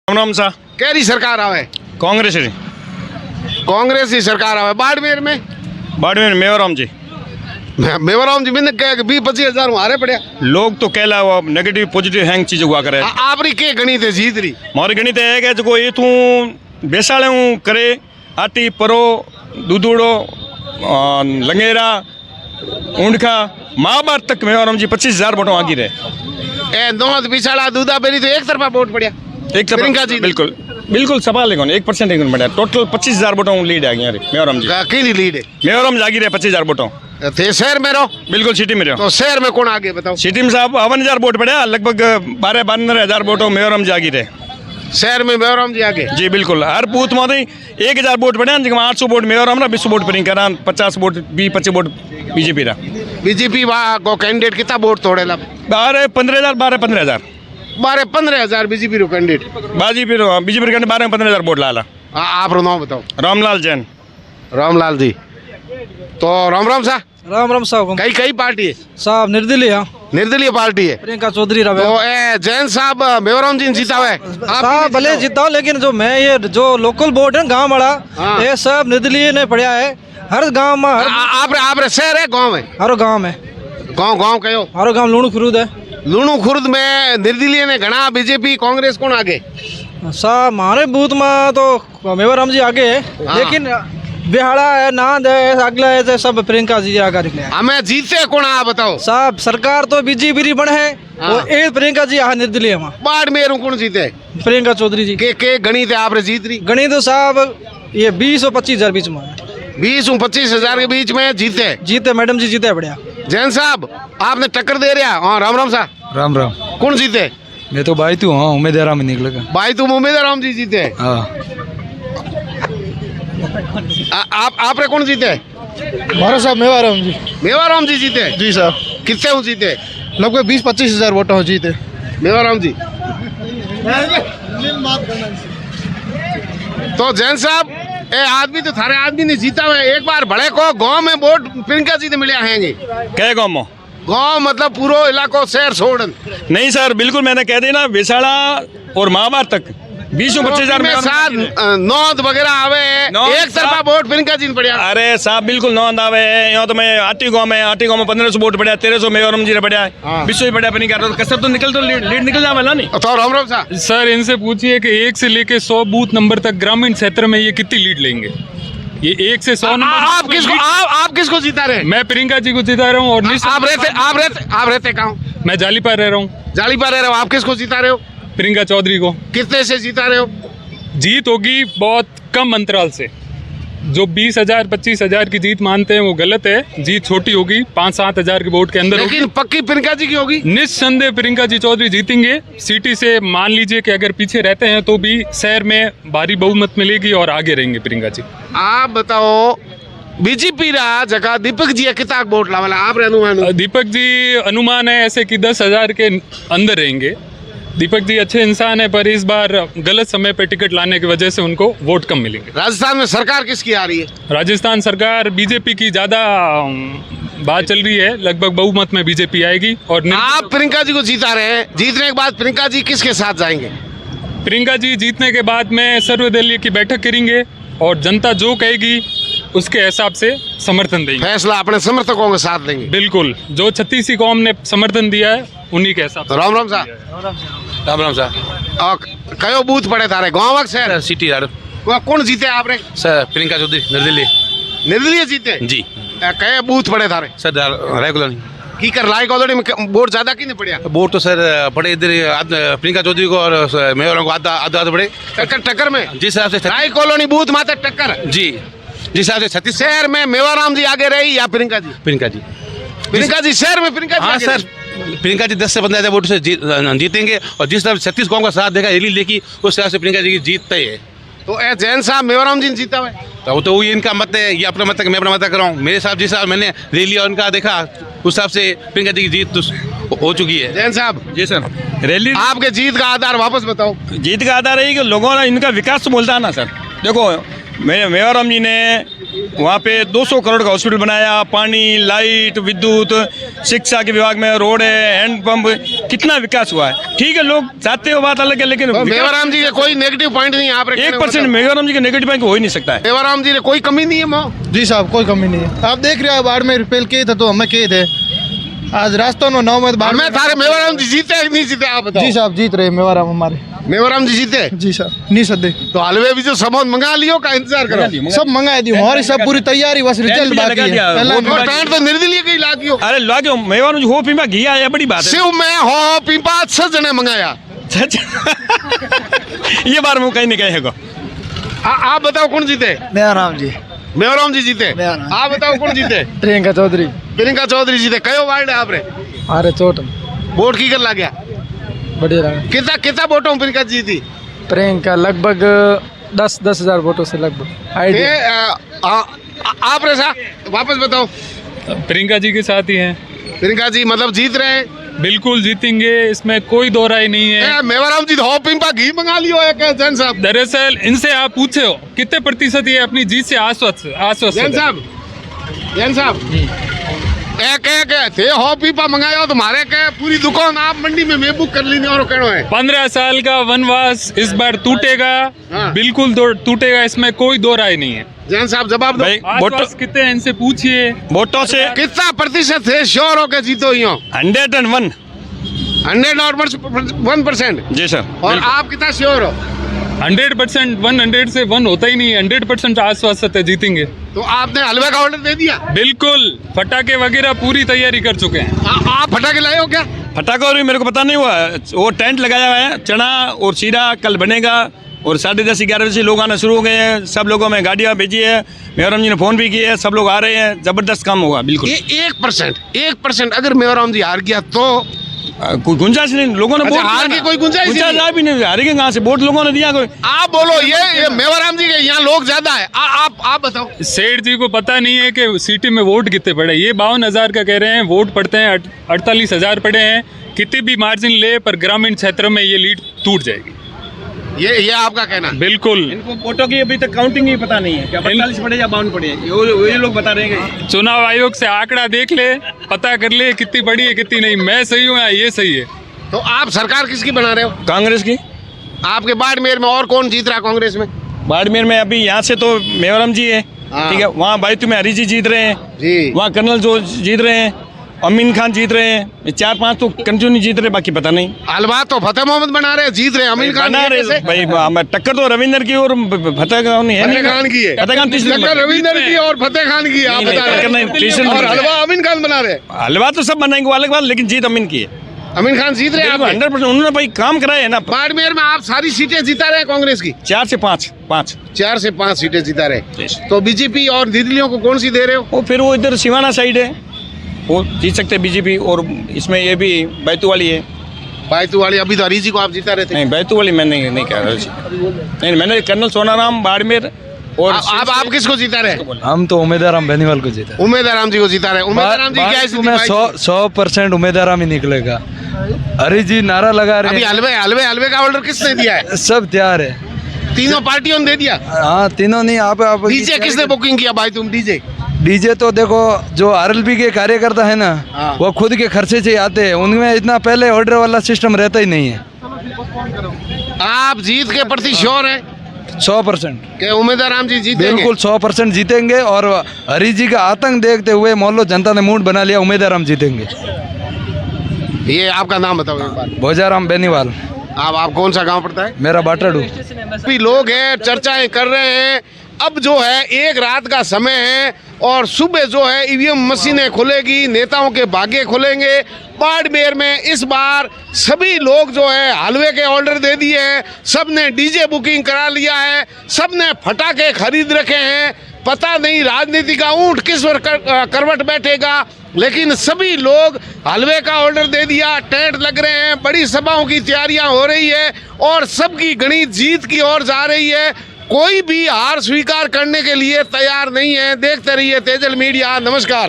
राम सा केरी सरकार आवे? कांग्रेस री कांग्रेस की सरकार आवे। बाड़मेर मेवराम जी मेवराम जी मैंने कह 20-25 हजार हारे पड़िया। लोग तो कहला वो नेगेटिव पॉजिटिव हैंग चीज हुआ करे। आपरी के गणित है जीत रही? मारी गणित है कि जो ये तू बेसाड़े हूँ करे आटी परो दूधूड़ो लंगेरा ऊंडखा महाभारत तक मेवराम जी 25,000 वोटों आगे रहे। ए नौद बिछाड़ा दूधा बेरी तो एक तरफा वोट पड़िया। एक प्रियंका जी बिल्कुल बिल्कुल सवाल है कौन 1% एक बढ़िया टोटल 25,000 वोटों लीड आ गया मेवराम जी। की लीड है? मेवराम जागी रहे 25,000 वोटों थे शहर में रहो? बिल्कुल सिटी में रहो। तो शहर में कौन आगे बताओ? सिटी में साहब 51,000 वोट पड़ा लगभग 12-15,000 वोटों मेवराम जागी रहे। शहर में मेवराम जी आगे? जी बिल्कुल हर बूथ में 1,000 वोट पड़े जिसमें 800 वोट मेवराम रहा 20 vote Priyanka 50 vote 20-25 vote BJP रहा। बीजेपी को कैंडिडेट कितना वोट तोड़े ला? 12-15,000 12-15,000 बीजेपी रो कैंडिडेट बीजेपी के 12-15,000 वोट लाला। आप रो नाम बताओ? रामलाल जैन। रामलाल जी तो राम राम सा राम साहब कई पार्टी है साहब निर्दलीय निर्दलीय पार्टी है। प्रियंका चौधरी रवे तो ए जैन साहब मेवराम जी जीता हुआ है साहब भले जीता हो, लेकिन जो मैं ये जो लोकल बोर्ड है गांव वाला हाँ। ये सब निर्दलीय ने पढ़ा है। हर गांव में आप शहर है गांव है? हर गांव में गांव कहो? हर गांव लूणू खुरुद है। लूणू खुर्द में निर्दलीय ने घना बीजेपी कांग्रेस कौन आगे? साहब हमारे बूथ में तो मेवराम जी आगे है, हाँ। लेकिन बिहाड़ा है नांद है अगला है तो सब प्रियंका जी आगे निकले। हमें जीते कौन आप बताओ? साहब सरकार तो बीजेपी बन है हाँ। और एक प्रियंका जी यहाँ निर्दलीय में बाड़मेर कौन जीते? प्रियंका चौधरी जी के गणित है आपने जीत रही? गणित तो साहब ये 20 और 25,000 बीच में 20-25 के बीच में जीते। जीते मैडम जी जीते बढ़िया। जैन साहब आपने टक्कर दे रहा? हाँ राम राम सा राम कौन जीते? मैं तो भाई तू हाँ उम्मीदवार में निकलेगा भाई तुम उम्मीदवार जी जीते? हाँ आपने कौन जीते? मारो साहब मेवाराम जी जीते? जी साहब कितने हूँ जीते? लगभग 20-25 हजार वोटों जीते मेवाराम जी। तो जैन साहब ए आदमी तो थारे आदमी ने जीता हुआ है। एक बार बड़े को गांव में वोट प्रियंका जी ने मिले हैं? क्या गाँव में गांव मतलब पूरा इलाको शहर छोड़? नहीं सर बिल्कुल मैंने कह दी ना बेसाड़ा और महाभारत तक 20-25,000 में साथ नौद वगैरह आवे एक तरफा वोट प्रियंका जी ने पड़ा। अरे साहब बिल्कुल नौंद आवे यहाँ तो मैं आटी गाँव में 1500 वोट पड़ा 1300 मेवराम जी ने पड़ा हाँ। 20 पड़ा प्रियंका तो कसर तो निकल तो लीड निकल जावे ना नहीं। तो राम राम साहब सर इनसे पूछिए कि 1 से लेके 100 बूथ नंबर तक ग्रामीण क्षेत्र में ये कितनी लीड लेंगे? ये 1 से 100 नंबर आप किसको जीता रहे? मैं प्रियंका जी को जिता रहा हूँ। और आप रहते कहाँ? मैं जालीपार रह रहा हूँ। जालीपार रह रहे हो। आप किसको जीता रहे हो? प्रियंका चौधरी को। कितने से जीता रहे हो? जीत होगी बहुत कम अंतराल से। जो 20,000 25,000 की जीत मानते हैं वो गलत है। जीत छोटी होगी 5-7 हजार के वोट के अंदर होगी। लेकिन पक्की प्रियंका जी की होगी? निस्संदेह प्रियंका जी चौधरी जीतेंगे। सिटी से मान लीजिए कि अगर पीछे रहते हैं तो भी शहर में भारी बहुमत मिलेगी और आगे रहेंगे प्रियंका जी। आप बताओ बीजेपी रहा जगह दीपक जी कितना वोट लावाला आप अनुमान? दीपक जी अनुमान है ऐसे कि 10,000 के अंदर रहेंगे। दीपक जी अच्छे इंसान है पर इस बार गलत समय पे टिकट लाने की वजह से उनको वोट कम मिलेंगे। राजस्थान में सरकार किसकी आ रही है? राजस्थान सरकार बीजेपी की ज्यादा बात चल रही है। लगभग बहुमत में बीजेपी आएगी। और आप प्रियंका जी को जीता रहे हैं, जीतने के बाद प्रियंका जी किसके साथ जाएंगे? प्रियंका जी जीतने के बाद में सर्वदलीय की बैठक करेंगे और जनता जो कहेगी उसके हिसाब से समर्थन देंगे। फैसला अपने समर्थकों के साथ देंगे? बिल्कुल जो 36 कौम ने समर्थन दिया है उन्हीं के हिसाब से। राम राम साहब राम राम सर कयो बूथ पड़े थारे गाँव शहर? सिटी यार कौन जीते आपने? सर प्रियंका चौधरी निर्दलीय निर्दलीय जीते जी। कए बूथ पड़े थारे? सर रेगुलर नहीं की कर लाई कॉलोनी में वोट ज्यादा की नहीं पड़िया? वोट तो सर पड़े इधर प्रियंका चौधरी को और मेवराम को आधा पड़े टक्कर में। जिस हिसाब से लाई कॉलोनी बूथ माते टक्कर जी जिस हिसाब से 36 शहर में मेवाराम जी आगे रही या प्रियंका जी? प्रियंका जी शहर में प्रियंका जी हाँ आगे सर रही। प्रियंका जी 10 से 15,000 वोट से जीतेंगे और जिस तरह 36 कौम का साथ देखा रैली देखी उस हिसाब से प्रियंका जी की जीत तय है। तो ए जैन साहब मेवाराम जी जीता हुआ तो वो इनका मत है, ये अपना मत है, मैं अपना मत कर रहा हूँ। मेरे साहब जिस हिसाब मैंने रैली और उनका देखा उस हिसाब से प्रियंका जी की जीत तो हो चुकी है। जैन साहब जी सर रैली आपके जीत का आधार वापस बताओ? जीत का आधार है कि लोगों ने इनका विकास तो बोलता है ना सर। देखो मेवाराम जी ने वहाँ पे 200 करोड़ का हॉस्पिटल बनाया, पानी, लाइट, विद्युत, शिक्षा के विभाग में रोड है, हैंडपंप, कितना विकास हुआ है। ठीक है, लोग चाहते हो, बात अलग है, लेकिन तो मेवाराम जी के कोई नेगेटिव पॉइंट नहीं है आप 1% मेवाराम जी के नेगेटिव पॉइंट हो ही नहीं सकता है। मेवाराम जी ने कोई कमी नहीं है माँ। जी साहब कोई कमी नहीं है। आप देख रहे हो बाड़मेर पहले के थे तो हमें के थे, आज रास्तों में 9 में मैं थारे मेवाराम जी जीते कि नहीं जीते आप बताओ। जी साहब जीत रहे मेवाराम हमारे। मेवाराम जी जीते जी साहब नहीं सदे तो हलवे भी जो सामान मंगा लियो का इंतजार करो। सब मंगा दी हमारी सब पूरी तैयारी, बस रिजल्ट भी बाकी लगा है। दिया। अल्लाह वो और की- टेंट तो निर्दलीय कहीं लागियो। अरे लागे मेवाराम जी हो पीमा घी आया, बड़ी बात है। शिव में हो पीपा 6 जने मंगाया। ये बार मैं कहीं नहीं कहेगा। आप बताओ कौन जीते? मेवाराम जी। मेवाराम जी जीते। मेवाराम। आप बताओ कौन जीते? प्रियंका चौधरी। प्रियंका चौधरी जीते। कयो वार्ड है आपरे? अरे चोट वोट की कर ला गया बढ़िया रहा। कितना कितना वोटों में प्रियंका जी जीती? प्रियंका लगभग 10,000 वोटों से लगभग ये, आइडिया। आप रेसा वापस बताओ। प्रियंका जी के साथ ही हैं, प्रियंका जी मतलब जीत रहे हैं। बिल्कुल जीतेंगे, इसमें कोई दो राय नहीं है। मेवाराम जी हो पिंपा घी मंगा लियो एक जैन साहब। दरअसल इनसे आप पूछे हो कितने प्रतिशत ये अपनी जीत से आश्वस्त जैन है? साहब, जैन साहब एक थे हो पीपा मंगाया हो तुम्हारे के पूरी दुकान आप मंडी में मैं बुक कर ली और कहना है 15 साल का वनवास इस बार टूटेगा, हाँ। बिल्कुल टूटेगा, इसमें कोई दो राय नहीं है। जैन साहब जवाब दो। भाई वोटों आश्वस्त कितने हैं इनसे पूछिए। वोटों से कितना प्रतिशत थे श्योर हो के जीतो ही हो? 101। 101%। जी सर। और आप कितना श्योर हो? 100%, 100 से 1 होता ही नहीं है, 100% आश्वस्त है जीतेंगे। तो आपने हलवे का ऑर्डर दे दिया? बिल्कुल, पटाखे वगैरह पूरी तैयारी कर चुके हैं। आप फटाके लाए हो क्या? फटाखा और भी मेरे को पता नहीं हुआ, वो टेंट लगाया हुआ है, चना और सीरा कल बनेगा और 10:30 11 बजे से लोग आना शुरू हो गए हैं। सब लोगों में गाड़ियाँ भेजी है, मेवाराम जी ने फ़ोन भी किया है, सब लोग आ रहे हैं, ज़बरदस्त काम होगा बिल्कुल। ये 1% अगर मेवाराम जी हार गया तो कोई गुंजाइश नहीं, लोगों ने अच्छा, वोट हार दिया की ना। कोई गुंजाइश ही नहीं। आ भी नहीं, हारेंगे कहाँ से, वोट लोगों ने दिया कोई। आप बोलो ये मेवाराम जी के यहाँ लोग ज्यादा है। आप बताओ। सेठ जी को पता नहीं है कि सिटी में वोट कितने पड़े। ये 52,000 का कह रहे हैं, वोट पड़ते हैं 48,000 पड़े हैं। कितनी भी मार्जिन ले पर ग्रामीण क्षेत्र में ये लीड टूट जाएगी। ये आपका कहना है। बिल्कुल, इनको वोटों की अभी तक काउंटिंग ही पता नहीं है, क्या 45 पड़े या 52 पड़े, ये लोग बता रहे हैं। चुनाव आयोग से आंकड़ा देख ले, पता कर ले कितनी बड़ी है कितनी नहीं, मैं सही हूँ या ये सही है। तो आप सरकार किसकी बना रहे हो? कांग्रेस की। आपके बाड़मेर में और कौन जीत रहा कांग्रेस में? बाड़मेर में अभी यहाँ से तो मेवाराम जी है, हाँ। ठीक है, वहाँ बैतू में हरी जी जीत रहे हैं, जी। वहाँ कर्नल जो जीत रहे हैं, अमीन खान जीत रहे हैं, ये 4-5 तो कंटिन्यू जीत रहे, बाकी पता नहीं। हलवा तो फतेह मोहम्मद बना रहे, जीत रहे अमीन खान। बना रहे भाई, टक्कर तो रविंदर की और फतेह खान है, फतेह खान की है। फतेह खान तीसरे टक्कर नंबर। रविंदर की और फतेह खान की है, आप नहीं, बता टक्कर नहीं, रहे तीसरे हैं। और नंबर पे। हलवा अमीन खान बना रहे। हलवा तो सब बनाएंगे, वो अलग बात, लेकिन जीत अमीन की है। अमीन खान जीत रहे हैं। 100%। उन्होंने भाई काम कराए है ना। बाड़मेर में आप सारी सीटें जीता रहे कांग्रेस की? 4 से 5 4 से 5 सीटें जीता रहे। Yes। तो बीजेपी और दिल्लियों को कौन सी दे रहे हो? वो फिर वो इधर सिवाना साइड है, वो जीत सकते बीजेपी, और इसमें ये भी बैतू वाली है। बैतू वाली अभी तो हरी जी को आप जीता रहे थे। नहीं, बैतू वाली मैं नहीं कह रहा जी। नहीं, मैंने कर्नल सोनाराम बाड़मेर और आप किसको जीता रहे? हम तो उम्मीदवार बेनीवाल को जीता। उम्मीदवार जी को जीता रहे। उम्मीदवार जी क्या स्थिति? में 100% उम्मीदवार ही निकलेगा। हरी जी नारा लगा अभी रहे हैं, हलवे का ऑर्डर किसने दिया है? सब तैयार है। तीनों पार्टियों ने दे दिया। हाँ तीनों नहीं, आप डीजे किसने बुकिंग किया भाई? तुम डीजे? डीजे तो देखो जो आरएलपी के कार्यकर्ता है ना, हाँ। वो खुद के खर्चे से आते हैं, उनमें इतना पहले ऑर्डर वाला सिस्टम रहता ही नहीं है। आप जीत के प्रति श्योर है 100% कि उम्मीदवार राम जी जीतेंगे? बिल्कुल 100% जीतेंगे। और हरी जी का आतंक देखते हुए मोहल्लो जनता ने मूड बना लिया, उम्मीदवार हम जीतेंगे। ये आपका नाम बताओ एक बार। भोजाराम बेनीवाल। आप कौन सा गांव पड़ता है? मेरा बाटाडू। भी लोग हैं, चर्चाएं कर रहे हैं। अब जो है एक रात का समय है और सुबह जो है ईवीएम मशीनें खुलेगी, नेताओं के भाग्य खुलेंगे। बाड़मेर में इस बार सभी लोग जो है हलवे के ऑर्डर दे दिए हैं, सब ने डीजे बुकिंग करा लिया है, सब ने फटाके खरीद रखे हैं। पता नहीं राजनीति का ऊंट किस ओर करवट बैठेगा, लेकिन सभी लोग हलवे का ऑर्डर दे दिया, टेंट लग रहे हैं, बड़ी सभाओं की तैयारियां हो रही है और सबकी गणित जीत की ओर जा रही है। कोई भी हार स्वीकार करने के लिए तैयार नहीं है। देखते रहिए तेजल मीडिया। नमस्कार।